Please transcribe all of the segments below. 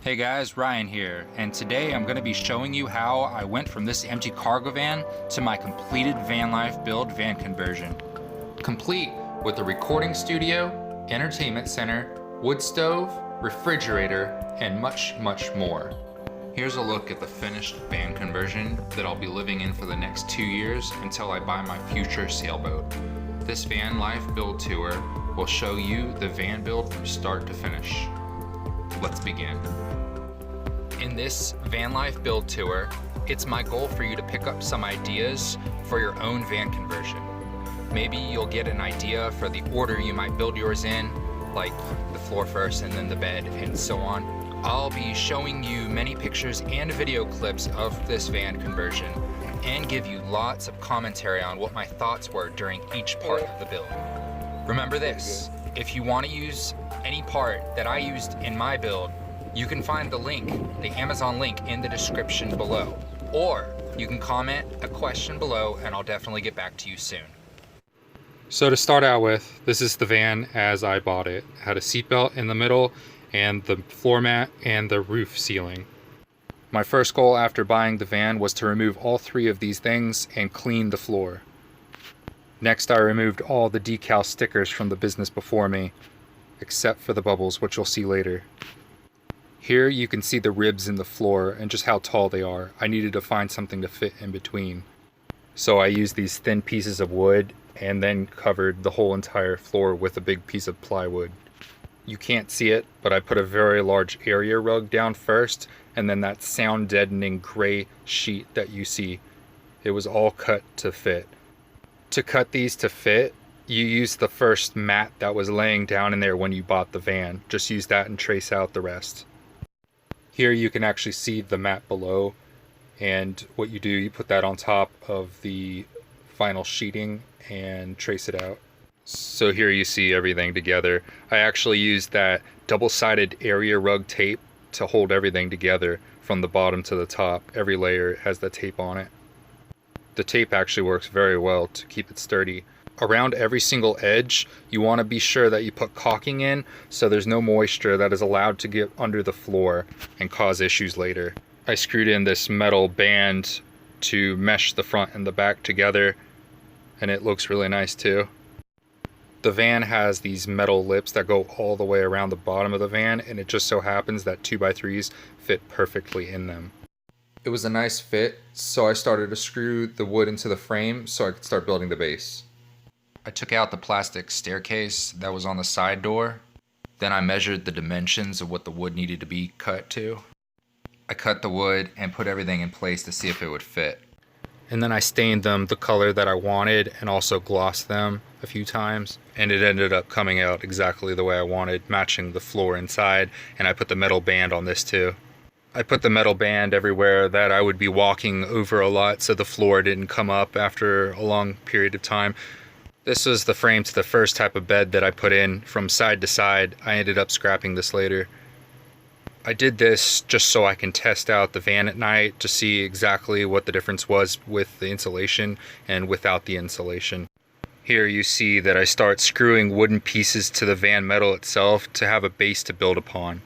Hey guys, Ryan here, and today I'm going to be showing you how I went from this empty cargo van to my completed van life build van conversion. Complete with a recording studio, entertainment center, wood stove, refrigerator, and much more. Here's a look at the finished van conversion that I'll be living in for the next 2 years until I buy my future sailboat. This van life build tour will show you the van build from start to finish. Let's begin. In this van life build tour, it's my goal for you to pick up some ideas for your own van conversion. Maybe you'll get an idea for the order you might build yours in, like the floor first and then the bed and so on. I'll be showing you many pictures and video clips of this van conversion and give you lots of commentary on what my thoughts were during each part of the build. Remember this, if you want to use any part that I used in my build, you can find the link, the Amazon link, in the description below. Or you can comment a question below and I'll definitely get back to you soon. So to start out with, this is the van as I bought it. It had a seatbelt in the middle and the floor mat and the roof ceiling. My first goal after buying the van was to remove all 3 of these things and clean the floor. Next, I removed all the decal stickers from the business before me, except for the bubbles, which you'll see later. Here you can see the ribs in the floor and just how tall they are. I needed to find something to fit in between. So I used these thin pieces of wood and then covered the whole entire floor with a big piece of plywood. You can't see it, but I put a very large area rug down first, and then that sound deadening gray sheet that you see. It was all cut to fit. To cut these to fit, you use the first mat that was laying down in there when you bought the van. Just use that and trace out the rest. Here you can actually see the mat below, and what you do, you put that on top of the final sheeting and trace it out. So here you see everything together. I actually used that double-sided area rug tape to hold everything together from the bottom to the top. Every layer has the tape on it. The tape actually works very well to keep it sturdy. Around every single edge, you want to be sure that you put caulking in so there's no moisture that is allowed to get under the floor and cause issues later. I screwed in this metal band to mesh the front and the back together, and it looks really nice too. The van has these metal lips that go all the way around the bottom of the van, and it just so happens that 2x3s fit perfectly in them. It was a nice fit, so I started to screw the wood into the frame so I could start building the base. I took out the plastic staircase that was on the side door. Then I measured the dimensions of what the wood needed to be cut to. I cut the wood and put everything in place to see if it would fit. And then I stained them the color that I wanted and also glossed them a few times. And it ended up coming out exactly the way I wanted, matching the floor inside. And I put the metal band on this too. I put the metal band everywhere that I would be walking over a lot so the floor didn't come up after a long period of time. This was the frame to the first type of bed that I put in from side to side. I ended up scrapping this later. I did this just so I can test out the van at night to see exactly what the difference was with the insulation and without the insulation. Here you see that I start screwing wooden pieces to the van metal itself to have a base to build upon.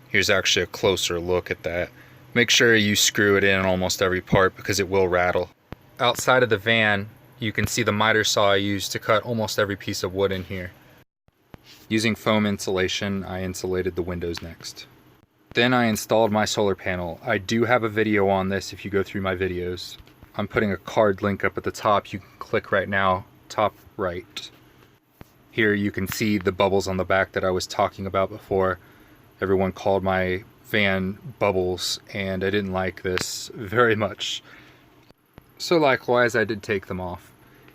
Here's actually a closer look at that. Make sure you screw it in almost every part because it will rattle. Outside of the van, you can see the miter saw I used to cut almost every piece of wood in here. Using foam insulation, I insulated the windows next. Then I installed my solar panel. I do have a video on this if you go through my videos. I'm putting a card link up at the top. You can click right now, top right. Here you can see the bubbles on the back that I was talking about before. Everyone called my van bubbles, and I didn't like this very much. So likewise, I did take them off,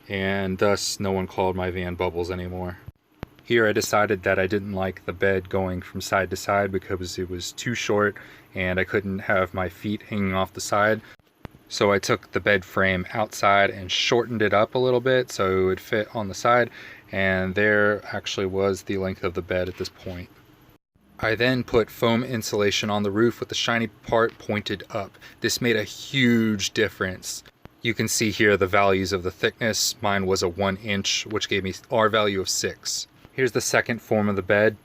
and thus no one called my van bubbles anymore. Here I decided that I didn't like the bed going from side to side because it was too short and I couldn't have my feet hanging off the side. So I took the bed frame outside and shortened it up a little bit so it would fit on the side, and there actually was the length of the bed at this point. I then put foam insulation on the roof with the shiny part pointed up. This made a huge difference. You can see here the values of the thickness. Mine was a 1 inch, which gave me R value of 6. Here's the second form of the bed.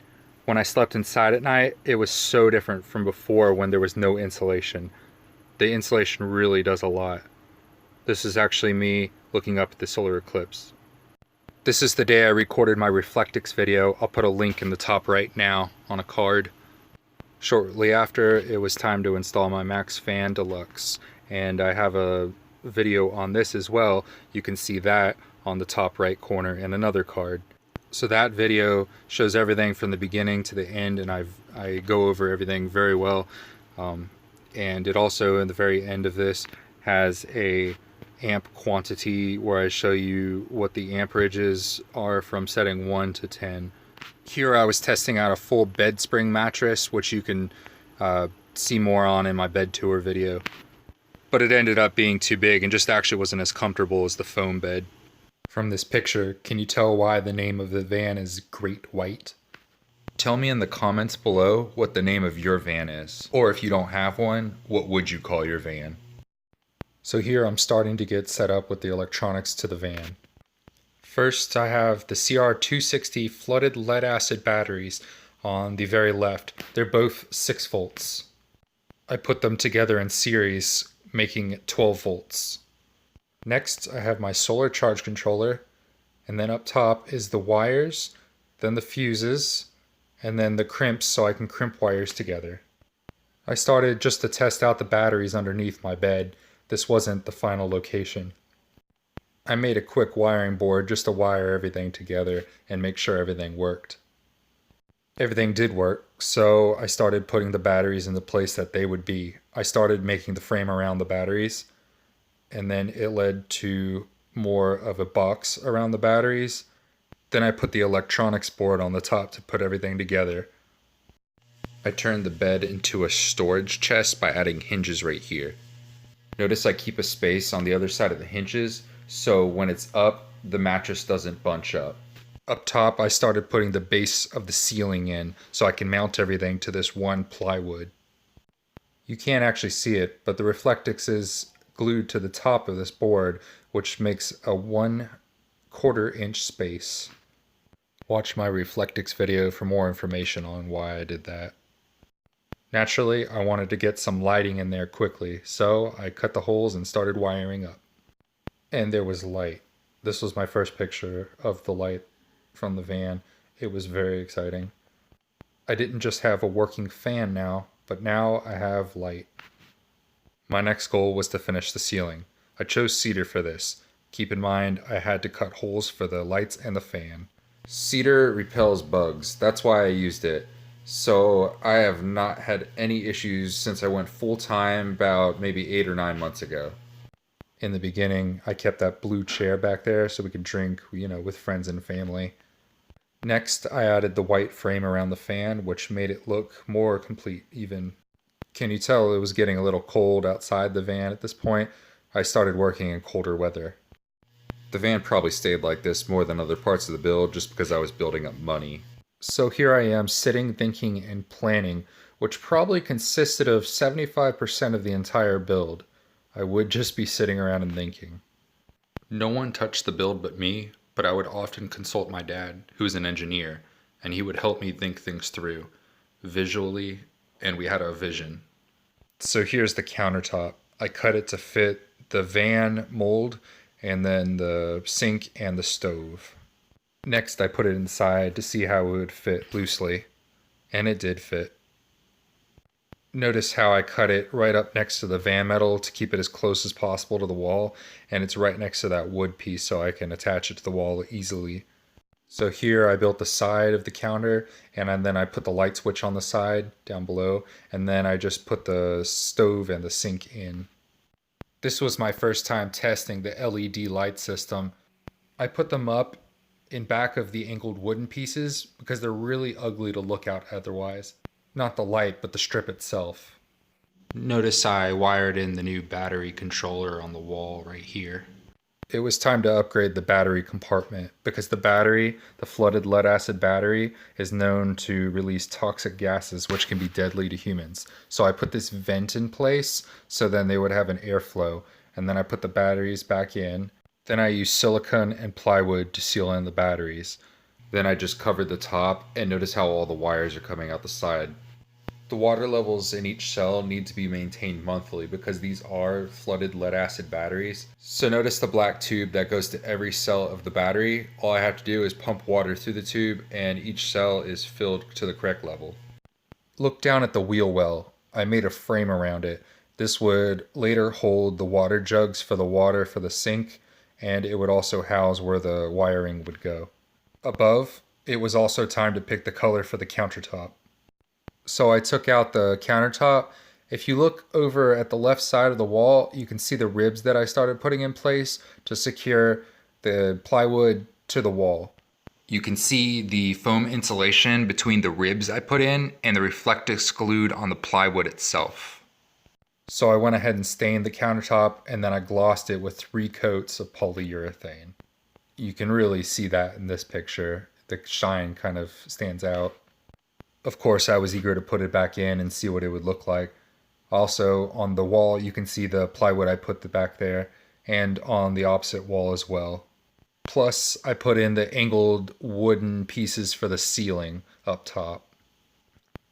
When I slept inside at night, it was so different from before when there was no insulation. The insulation really does a lot. This is actually me looking up at the solar eclipse. This is the day I recorded my Reflectix video. I'll put a link in the top right now on a card. Shortly after, it was time to install my MaxxFan Deluxe, and I have a video on this as well. You can see that on the top right corner in another card. So that video shows everything from the beginning to the end, and I go over everything very well. And it also, in the very end of this, has a amp quantity where I show you what the amperages are from setting 1 to 10. Here I was testing out a full bed spring mattress, which you can see more on in my bed tour video. But it ended up being too big and just actually wasn't as comfortable as the foam bed. From this picture, can you tell why the name of the van is Great White? Tell me in the comments below what the name of your van is. Or if you don't have one, what would you call your van? So here I'm starting to get set up with the electronics to the van. First, I have the CR260 flooded lead acid batteries on the very left. They're both 6 volts. I put them together in series, making 12 volts. Next, I have my solar charge controller, and then up top is the wires, then the fuses, and then the crimps so I can crimp wires together. I started just to test out the batteries underneath my bed. This wasn't the final location. I made a quick wiring board just to wire everything together and make sure everything worked. Everything did work, so I started putting the batteries in the place that they would be. I started making the frame around the batteries, and then it led to more of a box around the batteries. Then I put the electronics board on the top to put everything together. I turned the bed into a storage chest by adding hinges right here. Notice I keep a space on the other side of the hinges, so when it's up, the mattress doesn't bunch up. Up top, I started putting the base of the ceiling in so I can mount everything to this one plywood. You can't actually see it, but the Reflectix is glued to the top of this board, which makes a 1/4 inch space. Watch my Reflectix video for more information on why I did that. Naturally, I wanted to get some lighting in there quickly, so I cut the holes and started wiring up. And there was light. This was my first picture of the light from the van. It was very exciting. I didn't just have a working fan now, but now I have light. My next goal was to finish the ceiling. I chose cedar for this. Keep in mind, I had to cut holes for the lights and the fan. Cedar repels bugs. That's why I used it. So I have not had any issues since I went full-time about maybe 8 or 9 months ago. In the beginning, I kept that blue chair back there so we could drink, with friends and family. Next, I added the white frame around the fan, which made it look more complete even. Can you tell it was getting a little cold outside the van at this point? I started working in colder weather. The van probably stayed like this more than other parts of the build just because I was building up money. So here I am sitting, thinking, and planning, which probably consisted of 75% of the entire build. I would just be sitting around and thinking. No one touched the build but me, but I would often consult my dad, who's an engineer, and he would help me think things through, visually, and we had a vision. So here's the countertop. I cut it to fit the van mold, and then the sink and the stove. Next, I put it inside to see how it would fit loosely, and it did fit. Notice how I cut it right up next to the van metal to keep it as close as possible to the wall, and it's right next to that wood piece so I can attach it to the wall easily. So here I built the side of the counter, and then I put the light switch on the side down below, and then I just put the stove and the sink in. This was my first time testing the LED light system. I put them up in back of the angled wooden pieces because they're really ugly to look at otherwise. Not the light, but the strip itself. Notice I wired in the new battery controller on the wall right here. It was time to upgrade the battery compartment because the battery, the flooded lead acid battery, is known to release toxic gases which can be deadly to humans. So I put this vent in place so then they would have an airflow, and then I put the batteries back in. Then I used silicone and plywood to seal in the batteries. Then I just covered the top, and notice how all the wires are coming out the side. The water levels in each cell need to be maintained monthly because these are flooded lead acid batteries. So notice the black tube that goes to every cell of the battery. All I have to do is pump water through the tube and each cell is filled to the correct level. Look down at the wheel well. I made a frame around it. This would later hold the water jugs for the water for the sink, and it would also house where the wiring would go. Above, it was also time to pick the color for the countertop. So I took out the countertop. If you look over at the left side of the wall, you can see the ribs that I started putting in place to secure the plywood to the wall. You can see the foam insulation between the ribs I put in and the Reflect-Exclude on the plywood itself. So I went ahead and stained the countertop, and then I glossed it with 3 coats of polyurethane. You can really see that in this picture. The shine kind of stands out. Of course, I was eager to put it back in and see what it would look like. Also, on the wall, you can see the plywood I put back there, and on the opposite wall as well. Plus, I put in the angled wooden pieces for the ceiling up top.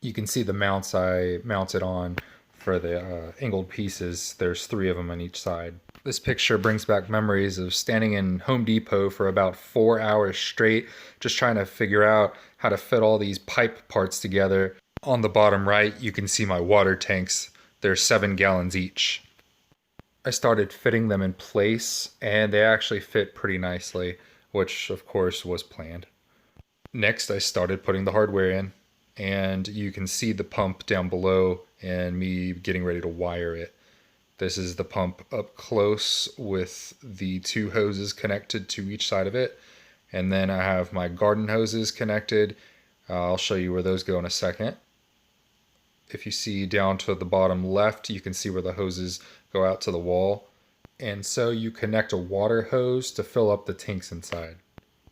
You can see the mounts I mounted on for the angled pieces. There's 3 of them on each side. This picture brings back memories of standing in Home Depot for about 4 hours straight, just trying to figure out how to fit all these pipe parts together. On the bottom right, you can see my water tanks. They're 7 gallons each. I started fitting them in place, and they actually fit pretty nicely, which of course was planned. Next, I started putting the hardware in, and you can see the pump down below and me getting ready to wire it. This is the pump up close with the 2 hoses connected to each side of it. And then I have my garden hoses connected. I'll show you where those go in a second. If you see down to the bottom left, you can see where the hoses go out to the wall. And so you connect a water hose to fill up the tanks inside.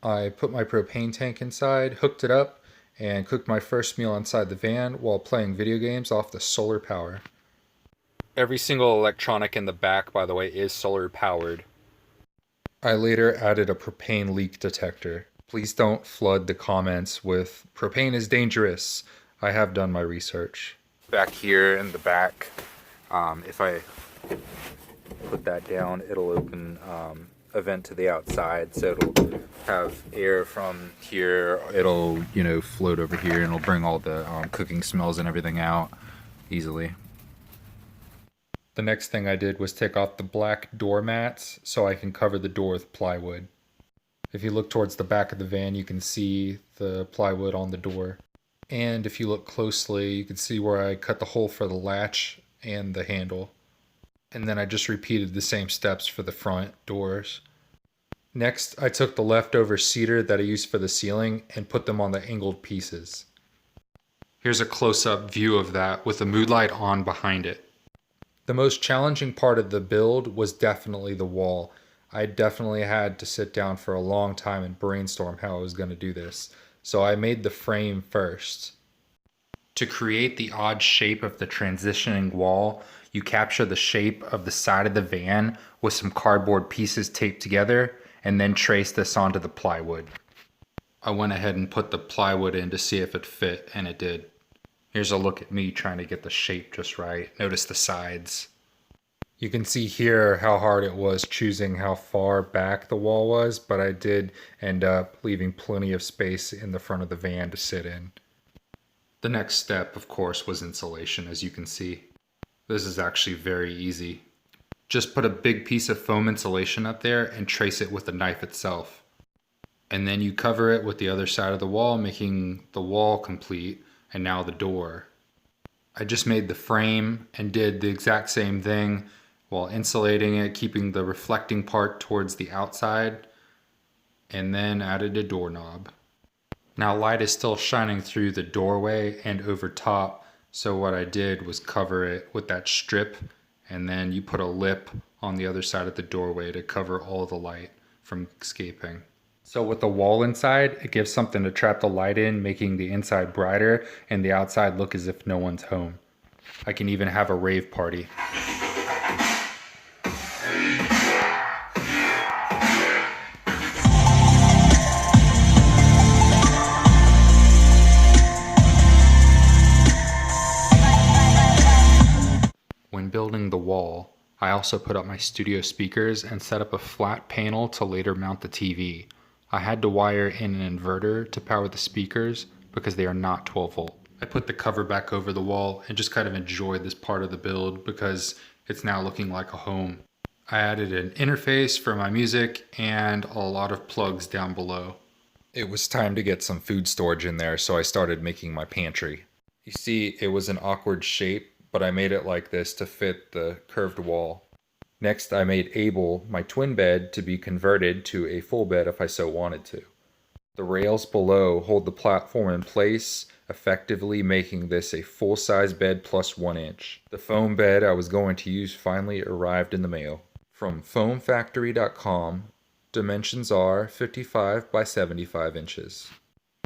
I put my propane tank inside, hooked it up, and cooked my first meal inside the van while playing video games off the solar power. Every single electronic in the back, by the way, is solar powered. I later added a propane leak detector. Please don't flood the comments with "propane is dangerous." I have done my research. Back here in the back, if I put that down, it'll open a vent to the outside, so it'll have air from here. It'll, float over here, and it'll bring all the cooking smells and everything out easily. The next thing I did was take off the black door mats so I can cover the door with plywood. If you look towards the back of the van, you can see the plywood on the door. And if you look closely, you can see where I cut the hole for the latch and the handle. And then I just repeated the same steps for the front doors. Next, I took the leftover cedar that I used for the ceiling and put them on the angled pieces. Here's a close-up view of that with the mood light on behind it. The most challenging part of the build was definitely the wall. I definitely had to sit down for a long time and brainstorm how I was going to do this. So I made the frame first. To create the odd shape of the transitioning wall, you capture the shape of the side of the van with some cardboard pieces taped together and then trace this onto the plywood. I went ahead and put the plywood in to see if it fit, and it did. Here's a look at me trying to get the shape just right. Notice the sides. You can see here how hard it was choosing how far back the wall was, but I did end up leaving plenty of space in the front of the van to sit in. The next step, of course, was insulation, as you can see. This is actually very easy. Just put a big piece of foam insulation up there and trace it with the knife itself. And then you cover it with the other side of the wall, making the wall complete. And now the door. I just made the frame and did the exact same thing while insulating it, keeping the reflecting part towards the outside, and then added a doorknob. Now light is still shining through the doorway and over top, so what I did was cover it with that strip, and then you put a lip on the other side of the doorway to cover all the light from escaping. So with the wall inside, it gives something to trap the light in, making the inside brighter and the outside look as if no one's home. I can even have a rave party. building the wall, I also put up my studio speakers and set up a flat panel to later mount the TV. I had to wire in an inverter to power the speakers because they are not 12 volt. I put the cover back over the wall and just kind of enjoyed this part of the build because it's now looking like a home. I added an interface for my music and a lot of plugs down below. It was time to get some food storage in there, so I started making my pantry. You see, it was an awkward shape, but I made it like this to fit the curved wall. Next, I made Abel, my twin bed, to be converted to a full bed if I so wanted to. The rails below hold the platform in place, effectively making this a full-size bed plus 1 inch. The foam bed I was going to use finally arrived in the mail. From foamfactory.com, dimensions are 55 by 75 inches.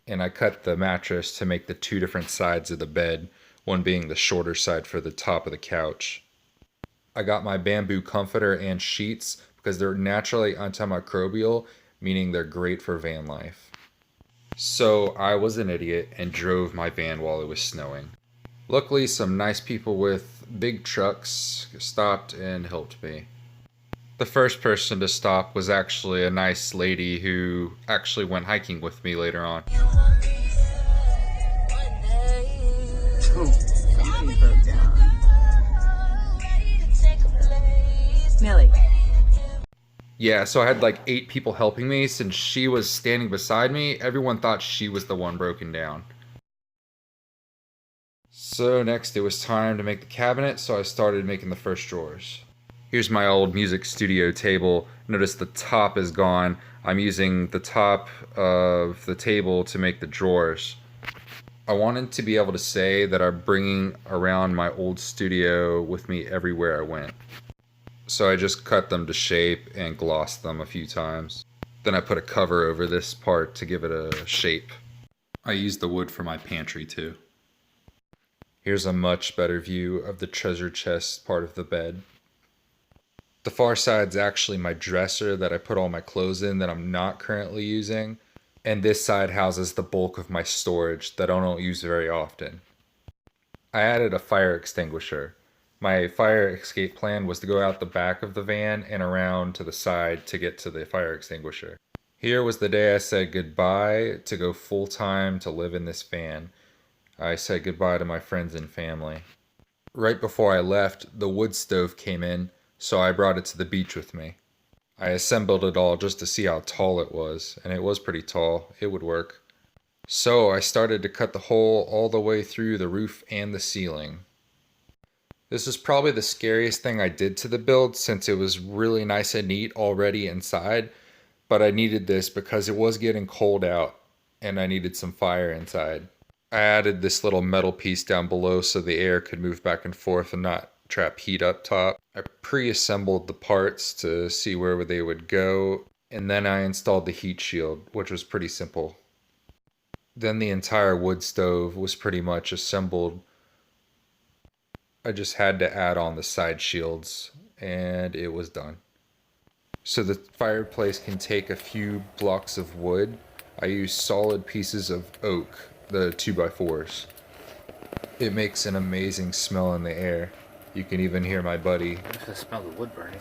And I cut the mattress to make the 2 different sides of the bed, one being the shorter side for the top of the couch. I got my bamboo comforter and sheets because they're naturally antimicrobial, meaning they're great for van life. So I was an idiot and drove my van while it was snowing. Luckily, some nice people with big trucks stopped and helped me. The first person to stop was actually a nice lady who actually went hiking with me later on. Something broke down. Millie. Yeah, so I had like 8 people helping me. Since she was standing beside me, everyone thought she was the one broken down. So next it was time to make the cabinet, so I started making the first drawers. Here's my old music studio table. Notice the top is gone. I'm using the top of the table to make the drawers. I wanted to be able to say that I'm bringing around my old studio with me everywhere I went. So I just cut them to shape and glossed them a few times. Then I put a cover over this part to give it a shape. I used the wood for my pantry too. Here's a much better view of the treasure chest part of the bed. The far side's actually my dresser that I put all my clothes in that I'm not currently using. And this side houses the bulk of my storage that I don't use very often. I added a fire extinguisher. My fire escape plan was to go out the back of the van and around to the side to get to the fire extinguisher. Here was the day I said goodbye to go full-time to live in this van. I said goodbye to my friends and family. Right before I left, the wood stove came in, so I brought it to the beach with me. I assembled it all just to see how tall it was, and it was pretty tall. It would work. So I started to cut the hole all the way through the roof and the ceiling. This was probably the scariest thing I did to the build since it was really nice and neat already inside, but I needed this because it was getting cold out and I needed some fire inside. I added this little metal piece down below so the air could move back and forth and not trap heat up top. I pre-assembled the parts to see where they would go, and then I installed the heat shield, which was pretty simple. Then the entire wood stove was pretty much assembled. I just had to add on the side shields, and it was done. So the fireplace can take a few blocks of wood. I use solid pieces of oak, the 2x4s. It makes an amazing smell in the air. You can even hear my buddy. I just smell the wood burning.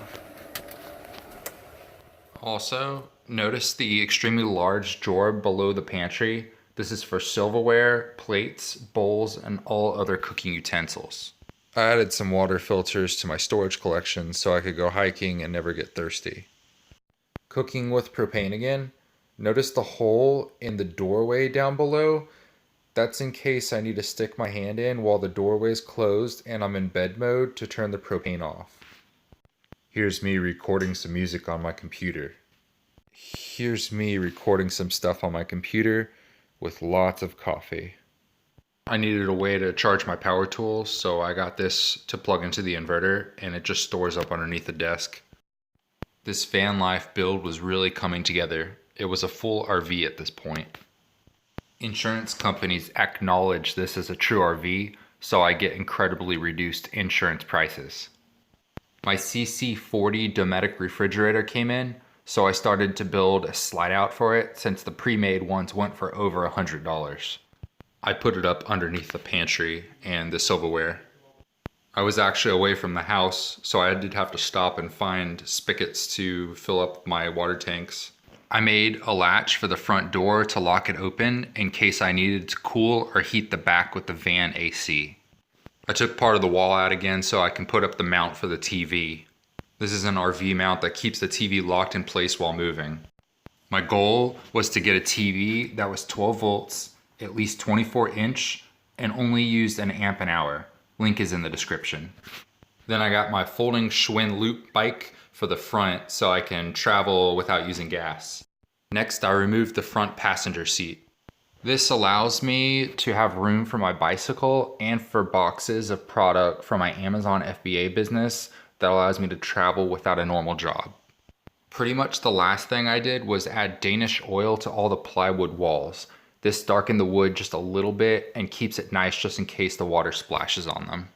Also, notice the extremely large drawer below the pantry. This is for silverware, plates, bowls, and all other cooking utensils. I added some water filters to my storage collection so I could go hiking and never get thirsty. Cooking with propane again. Notice the hole in the doorway down below? That's in case I need to stick my hand in while the doorway is closed and I'm in bed mode to turn the propane off. Here's me recording some music on my computer. Here's me recording some stuff on my computer with lots of coffee. I needed a way to charge my power tools, so I got this to plug into the inverter and it just stores up underneath the desk. This van life build was really coming together. It was a full RV at this point. Insurance companies acknowledge this as a true RV, so I get incredibly reduced insurance prices. My CC40 Dometic refrigerator came in, so I started to build a slide out for it since the pre-made ones went for over $100. I put it up underneath the pantry and the silverware. I was actually away from the house, so I did have to stop and find spigots to fill up my water tanks. I made a latch for the front door to lock it open in case I needed to cool or heat the back with the van AC. I took part of the wall out again so I can put up the mount for the TV. This is an RV mount that keeps the TV locked in place while moving. My goal was to get a TV that was 12 volts, at least 24 inch, and only used an amp an hour. Link is in the description. Then I got my folding Schwinn loop bike for the front so I can travel without using gas. Next, I removed the front passenger seat. This allows me to have room for my bicycle and for boxes of product from my Amazon FBA business that allows me to travel without a normal job. Pretty much the last thing I did was add Danish oil to all the plywood walls. This darkened the wood just a little bit and keeps it nice just in case the water splashes on them.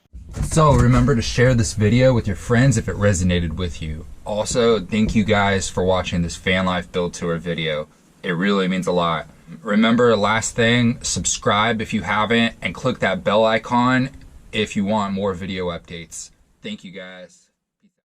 So remember to share this video with your friends if it resonated with you. Also, thank you guys for watching this van life build tour video. It really means a lot. Remember, last thing, subscribe if you haven't and click that bell icon if you want more video updates. Thank you guys.